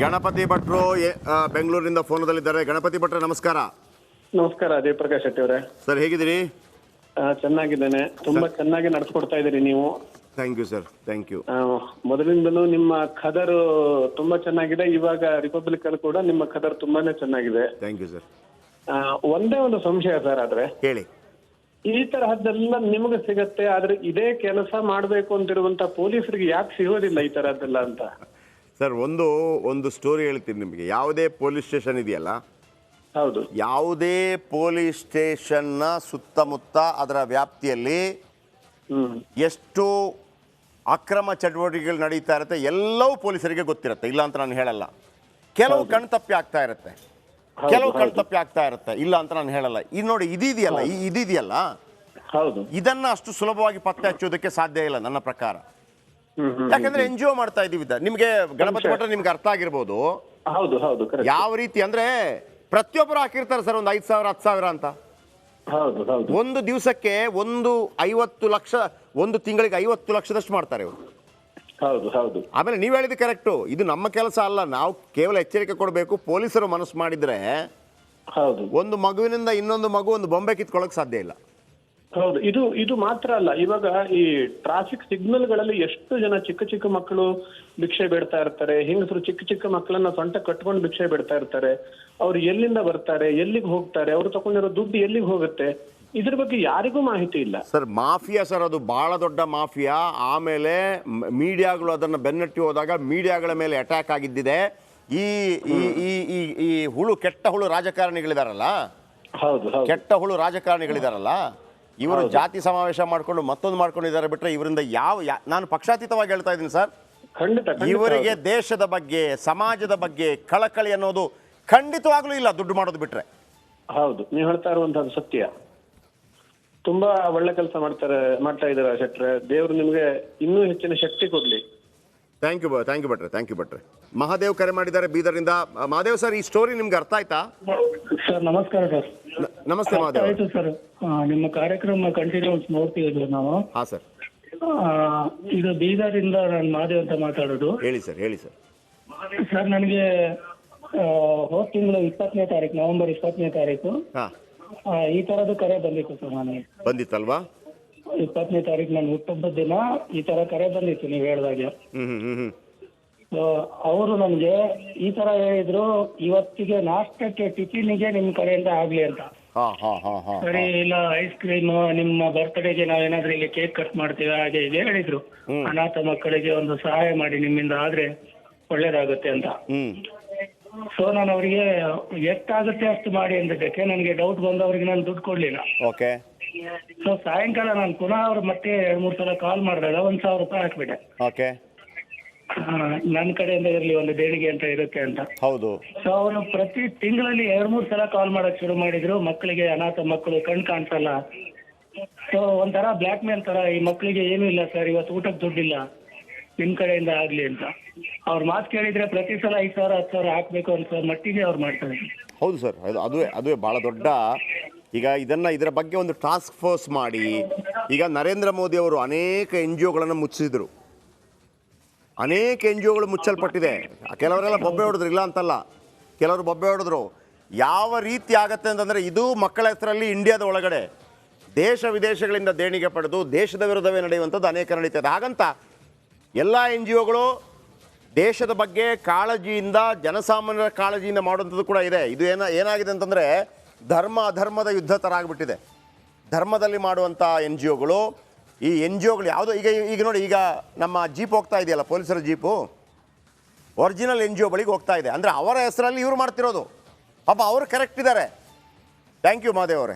ಗಣಪತಿ ಭಟ್ರು ಬೆಂಗಳೂರಿನಿಂದ ಫೋನದಲ್ಲಿದ್ದಾರೆ. ಗಣಪತಿ ಭಟ್ರೆ ನಮಸ್ಕಾರ. ನಮಸ್ಕಾರ ಜಯಪ್ರಕಾಶ್ ಶೆಟ್ಟಿ ಅವರೇ. ಸರ್ ಹೇಗಿದ್ದೀರಿ? ಚೆನ್ನಾಗಿದ್ದೇನೆ. ತುಂಬಾ ಚೆನ್ನಾಗಿ ನಡೆಸ್ಕೊಡ್ತಾ ಇದ್ದೀರಿ ನೀವು. Thank you sir, thank you. ಮೊದಲಿಂದಲೂ ನಿಮ್ಮ ಖದರ್ ತುಂಬಾ ಚೆನ್ನಾಗಿದೆ. ಇವಾಗ ರಿಪಬ್ಲಿಕ್ ಅಲ್ಲಿ ಕೂಡ ನಿಮ್ಮ ಖದರ್ ತುಂಬಾನೇ ಚೆನ್ನಾಗಿದೆ. Thank you sir. ಒಂದೇ ಒಂದು ಸಂಶಯ ಸರ್, ಆದ್ರೆ ಹೇಳಿ. ಈ ತರಹದ್ದೆಲ್ಲ ನಿಮಗೆ ಸಿಗತ್ತೆ, ಆದ್ರೆ ಇದೇ ಕೆಲಸ ಮಾಡ್ಬೇಕು ಅಂತಿರುವಂತ ಪೊಲೀಸರಿಗೆ ಯಾಕೆ ಸಿಗೋದಿಲ್ಲ ಈ ತರಹದ್ದೆಲ್ಲ ಅಂತ? ಸರ್ ಒಂದು ಸ್ಟೋರಿ ಹೇಳ್ತೀನಿ ನಿಮಗೆ. ಯಾವುದೇ ಪೊಲೀಸ್ ಸ್ಟೇಷನ್ ಇದೆಯಲ್ಲ, ಹೌದು, ಯಾವುದೇ ಪೊಲೀಸ್ ಸ್ಟೇಷನ್ನ ಸುತ್ತಮುತ್ತ ಅದರ ವ್ಯಾಪ್ತಿಯಲ್ಲಿ ಎಷ್ಟು ಅಕ್ರಮ ಚಟುವಟಿಕೆಗಳು ನಡೀತಾ ಇರುತ್ತೆ ಎಲ್ಲವೂ ಪೊಲೀಸರಿಗೆ ಗೊತ್ತಿರುತ್ತೆ. ಇಲ್ಲ ಅಂತ ನಾನು ಹೇಳಲ್ಲ. ಕೆಲವು ಕಣ್ತಪ್ಪಿ ಆಗ್ತಾ ಇರುತ್ತೆ, ಕೆಲವು ಕಣ್ತಪ್ಪಿ ಆಗ್ತಾ ಇರುತ್ತೆ, ಇಲ್ಲ ಅಂತ ನಾನು ಹೇಳಲ್ಲ. ಇದು ನೋಡಿ, ಇದೆಯಲ್ಲ, ಹೌದು, ಇದನ್ನ ಅಷ್ಟು ಸುಲಭವಾಗಿ ಪತ್ತೆ ಹಚ್ಚೋದಕ್ಕೆ ಸಾಧ್ಯ ಇಲ್ಲ ನನ್ನ ಪ್ರಕಾರ. ಯಾಕಂದ್ರೆ NGO ಮಾಡ್ತಾ ಇದೀವಿ. ನಿಮ್ಗೆ ಗಣಪತಿ ಭಟ್ರೆ ನಿಮ್ಗೆ ಅರ್ಥ ಆಗಿರ್ಬೋದು. ಹೌದು ಹೌದು, ಯಾವ ರೀತಿ ಅಂದ್ರೆ ಪ್ರತಿಯೊಬ್ಬರು ಹಾಕಿರ್ತಾರೆ ಸರ್ ಒಂದು 5,000 10,000 ಅಂತ. ಹೌದು ಹೌದು, ಒಂದು ದಿವಸಕ್ಕೆ 50 ಲಕ್ಷ, ಒಂದು ತಿಂಗಳಿಗೆ 50 ಲಕ್ಷದಷ್ಟು ಮಾಡ್ತಾರೆ ಇವರು. ಹೌದು ಹೌದು. ಆಮೇಲೆ ನೀವು ಹೇಳಿದ ಕರೆಕ್ಟು. ಇದು ನಮ್ಮ ಕೆಲಸ ಅಲ್ಲ, ನಾವು ಕೇವಲ ಎಚ್ಚರಿಕೆ ಕೊಡಬೇಕು. ಪೊಲೀಸರು ಮನಸ್ಸು ಮಾಡಿದ್ರೆ ಹೌದು, ಒಂದು ಮಗುವಿನಿಂದ ಇನ್ನೊಂದು ಮಗು ಒಂದು ಬೊಂಬೆ ಕಿತ್ಕೊಳ್ಳೋಕೆ ಸಾಧ್ಯ ಇಲ್ಲ. ಹೌದು. ಇದು ಮಾತ್ರ ಅಲ್ಲ, ಇವಾಗ ಈ ಟ್ರಾಫಿಕ್ ಸಿಗ್ನಲ್ ಗಳಲ್ಲಿ ಎಷ್ಟು ಜನ ಚಿಕ್ಕ ಚಿಕ್ಕ ಮಕ್ಕಳು ಭಿಕ್ಷೆ ಬೇಡ್ತಾ ಇರ್ತಾರೆ, ಹೆಂಗಸರು ಚಿಕ್ಕ ಚಿಕ್ಕ ಮಕ್ಕಳನ್ನ ಸೊಂಟ ಕಟ್ಕೊಂಡು ಭಿಕ್ಷೆ ಬೇಡ್ತಾ ಇರ್ತಾರೆ. ಅವ್ರು ಎಲ್ಲಿಂದ ಬರ್ತಾರೆ, ಎಲ್ಲಿಗೆ ಹೋಗ್ತಾರೆ, ಅವ್ರು ತಗೊಂಡಿರೋ ದುಡ್ಡು ಎಲ್ಲಿಗೆ ಹೋಗುತ್ತೆ, ಇದ್ರ ಬಗ್ಗೆ ಯಾರಿಗೂ ಮಾಹಿತಿ ಇಲ್ಲ ಸರ್. ಮಾಫಿಯಾ ಸರ್, ಅದು ಬಹಳ ದೊಡ್ಡ ಮಾಫಿಯಾ. ಆಮೇಲೆ ಮೀಡಿಯಾಗಳು ಅದನ್ನು ಬೆನ್ನಟ್ಟಿ ಹೋದಾಗ ಮೀಡಿಯಾಗಳ ಮೇಲೆ ಅಟ್ಯಾಕ್ ಆಗಿದ್ದಿದೆ. ಈ ಈ ಈ ಈ ಹುಳು, ಕೆಟ್ಟ ಹುಳು ರಾಜಕಾರಣಿಗಳಿದಾರಲ್ಲ, ಹೌದು ಹೌದು, ಕೆಟ್ಟ ಹುಳು ರಾಜಕಾರಣಿಗಳಿದಾರಲ್ಲ, ಇವರು ಜಾತಿ ಸಮಾವೇಶ ಮಾಡ್ಕೊಂಡು ಮತ್ತೊಂದು ಮಾಡ್ಕೊಂಡಿದ್ದಾರೆ. ಬಿಟ್ರೆ ಇವರಿಂದ ನಾನು ಪಕ್ಷಾತೀತವಾಗಿ ಹೇಳ್ತಾ ಇದ್ದೀನಿ ಸರ್, ಖಂಡಿತ ಇವರಿಗೆ ದೇಶದ ಬಗ್ಗೆ, ಸಮಾಜದ ಬಗ್ಗೆ ಕಳಕಳಿ ಅನ್ನೋದು ಖಂಡಿತವಾಗ್ಲೂ ಇಲ್ಲ, ದುಡ್ಡು ಮಾಡೋದು ಬಿಟ್ರೆ. ಹೌದು, ನೀವು ಹೇಳ್ತಾ ಇರುವಂತದ್ದು ಸತ್ಯ. ತುಂಬಾ ಒಳ್ಳೆ ಕೆಲಸ ಮಾಡ್ತಾ ಇದ್ದಾರೆ ಶೆಟ್ರೆ. ದೇವರು ನಿಮ್ಗೆ ಇನ್ನೂ ಹೆಚ್ಚಿನ ಶಕ್ತಿ ಕೊಡ್ಲಿ. ಥ್ಯಾಂಕ್ ಯು ಭಟ್ರೆ, ಥ್ಯಾಂಕ್ ಯು ಭಟ್ರೆ. ಮಹಾದೇವ್ ಕರೆ ಮಾಡಿದ್ದಾರೆ ಬೀದರ್ನಿಂದ. ಮಹಾದೇವ್ ಸರ್, ಈ ಸ್ಟೋರಿ ನಿಮ್ಗೆ ಅರ್ಥ ಆಯ್ತಾ? ಸರ್ ನಮಸ್ಕಾರ ಸರ್. ನಮಸ್ತೆ ಮಹಾದೇವ್. ಆಯ್ತು ಸರ್, ನಿಮ್ಮ ಕಾರ್ಯಕ್ರಮ ಕಂಟಿನ್ಯೂಸ್ ನೋಡ್ತಿದ್ವಿ ನಾವು. ಹಾಂ ಸರ್. ಇದು ಬೀದರಿಂದ ನಾನು ಮಹಾದೇವ್ ಅಂತ ಮಾತಾಡೋದು. ಹೇಳಿ ಸರ್, ಹೇಳಿ ಸರ್. ಸರ್, ನನಗೆ ಹೋದ ತಿಂಗಳು 20ನೇ ತಾರೀಕು, ನವೆಂಬರ್ 20ನೇ ತಾರೀಕು ಹಾಂ, ಈ ತರದ್ದು ಕರೆ ಬಂದಿತ್ತು ಸರ್. ನನಗೆ ಬಂದಿತ್ತಲ್ವಾ? 20ನೇ ತಾರೀಕು ನನ್ನ ಹುಟ್ಟುಹಬ್ಬದ ದಿನ ಈ ತರ ಕರೆ ಬಂದಿತ್ತು ನೀವು ಹೇಳಿದಾಗೆ. ಅವರು ನನಗೆ ಈ ತರ ಹೇಳಿದ್ರು, ಇವತ್ತಿಗೆ ನಾಷ್ಟಕ್ಕೆ ಟಿಫಿನಿಗೆ ನಿಮ್ ಕಡೆಯಿಂದ ಆಗ್ಲಿ ಅಂತ. ಸರಿ, ಇಲ್ಲ ಐಸ್ ಕ್ರೀಮ್, ನಿಮ್ಮ ಬರ್ತ್ಡೇಗೆ ನಾವೇನಾದ್ರೂ ಇಲ್ಲಿ ಕೇಕ್ ಕಟ್ ಮಾಡ್ತೀವಿ, ಹಾಗೆ ಇದೆ ಹೇಳಿದ್ರು. ಅನಾಥ ಮಕ್ಕಳಿಗೆ ಒಂದು ಸಹಾಯ ಮಾಡಿ, ನಿಮ್ಮಿಂದ ಆದ್ರೆ ಒಳ್ಳೇದಾಗುತ್ತೆ ಅಂತ. ಸೊ ನಾನು ಅವರಿಗೆ ಎಷ್ಟಾಗುತ್ತೆ ಅಷ್ಟು ಮಾಡಿ ಅಂದಿದ್ದಕ್ಕೆ ನನಗೆ ಡೌಟ್ ಬಂದು ಅವ್ರಿಗೆ ನಾನು ದುಡ್ಡು ಕೊಡ್ಲಿಲ್ಲ. ಓಕೆ. ಸೊ ಸಾಯಂಕಾಲ ನಾನು ಪುನಃ ಅವ್ರು ಮತ್ತೆ 2-3 ಸಲ ಕಾಲ್ ಮಾಡಿದಾಗ 1,000 ರೂಪಾಯಿ ಹಾಕ್ಬಿಟ್ಟೆ. ಓಕೆ. ನನ್ನ ಕಡೆಯಿಂದ ಇರ್ಲಿ, ಒಂದು ದೇಣಿಗೆ ಅಂತ ಇರುತ್ತೆ ಅಂತ. ಹೌದು. ಸೊ ಅವರು ಪ್ರತಿ ತಿಂಗಳಲ್ಲಿ 2-3 ಸಲ ಕಾಲ್ ಮಾಡಕ್ ಶುರು ಮಾಡಿದ್ರು. ಮಕ್ಕಳಿಗೆ, ಅನಾಥ ಮಕ್ಕಳು ಕಣ್ ಕಾಣಿಸಲ್ಲ. ಸೊ ಒಂಥರ ಬ್ಲ್ಯಾಕ್ ಮೇಲ್ ತರ, ಈ ಮಕ್ಕಳಿಗೆ ಏನೂ ಇಲ್ಲ ಸರ್, ಇವತ್ತು ಊಟಕ್ಕೆ ದುಡ್ಡಿಲ್ಲ, ನಿಮ್ ಕಡೆಯಿಂದ ಆಗ್ಲಿ ಅಂತ. ಅವ್ರ ಮಾತು ಕೇಳಿದ್ರೆ ಪ್ರತಿ ಸಲ 5,000 10,000 ಹಾಕ್ಬೇಕು ಅಂತ ಮಟ್ಟಿಗೆ ಅವ್ರು ಮಾಡ್ತಾರೆ. ಹೌದು ಸರ್, ಅದುವೇ ಬಹಳ ದೊಡ್ಡ. ಈಗ ಇದರ ಬಗ್ಗೆ ಒಂದು ಟಾಸ್ಕ್ ಫೋರ್ಸ್ ಮಾಡಿ, ಈಗ ನರೇಂದ್ರ ಮೋದಿ ಅವರು ಅನೇಕ NGOಗಳನ್ನು ಮುಚ್ಚಿಸಿದ್ರು. ಅನೇಕ NGOಗಳು ಮುಚ್ಚಲ್ಪಟ್ಟಿದೆ. ಕೆಲವರೆಲ್ಲ ಬೊಬ್ಬೆ ಹೊಡೆದ್ರು, ಇಲ್ಲ ಅಂತಲ್ಲ, ಕೆಲವರು ಬೊಬ್ಬೆ ಹೊಡೆದ್ರು. ಯಾವ ರೀತಿ ಆಗತ್ತೆ ಅಂತಂದರೆ, ಇದು ಮಕ್ಕಳ ಹೆಸರಲ್ಲಿ ಇಂಡಿಯಾದ ಒಳಗಡೆ ದೇಶ ವಿದೇಶಗಳಿಂದ ದೇಣಿಗೆ ಪಡೆದು ದೇಶದ ವಿರುದ್ಧವೇ ನಡೆಯುವಂಥದ್ದು ಅನೇಕ ನಡೀತದೆ. ಹಾಗಂತ ಎಲ್ಲ NGOಗಳು ದೇಶದ ಬಗ್ಗೆ ಕಾಳಜಿಯಿಂದ, ಜನಸಾಮಾನ್ಯರ ಕಾಳಜಿಯಿಂದ ಮಾಡುವಂಥದ್ದು ಕೂಡ ಇದೆ. ಇದು ಏನಾಗಿದೆ ಅಂತಂದರೆ, ಧರ್ಮ ಅಧರ್ಮದ ಯುದ್ಧ ಥರ ಆಗಿಬಿಟ್ಟಿದೆ. ಧರ್ಮದಲ್ಲಿ ಮಾಡುವಂಥ NGOಗಳು, ಈ NGOಗಳು ಯಾವುದೋ ಈಗ ನೋಡಿ, ಈಗ ನಮ್ಮ ಜೀಪ್ ಹೋಗ್ತಾ ಇದೆಯಲ್ಲ, ಪೊಲೀಸರ ಜೀಪು ಒರಿಜಿನಲ್ NGO ಬಳಿಗೆ ಹೋಗ್ತಾ ಇದೆ. ಅಂದರೆ ಅವರ ಹೆಸರಲ್ಲಿ ಇವರು ಮಾಡ್ತಿರೋದು. ಪಾಪ ಅವರು ಕರೆಕ್ಟ್ ಇದ್ದಾರೆ. ಥ್ಯಾಂಕ್ ಯು ಮಹಾದೇವ್ ಅವರೇ.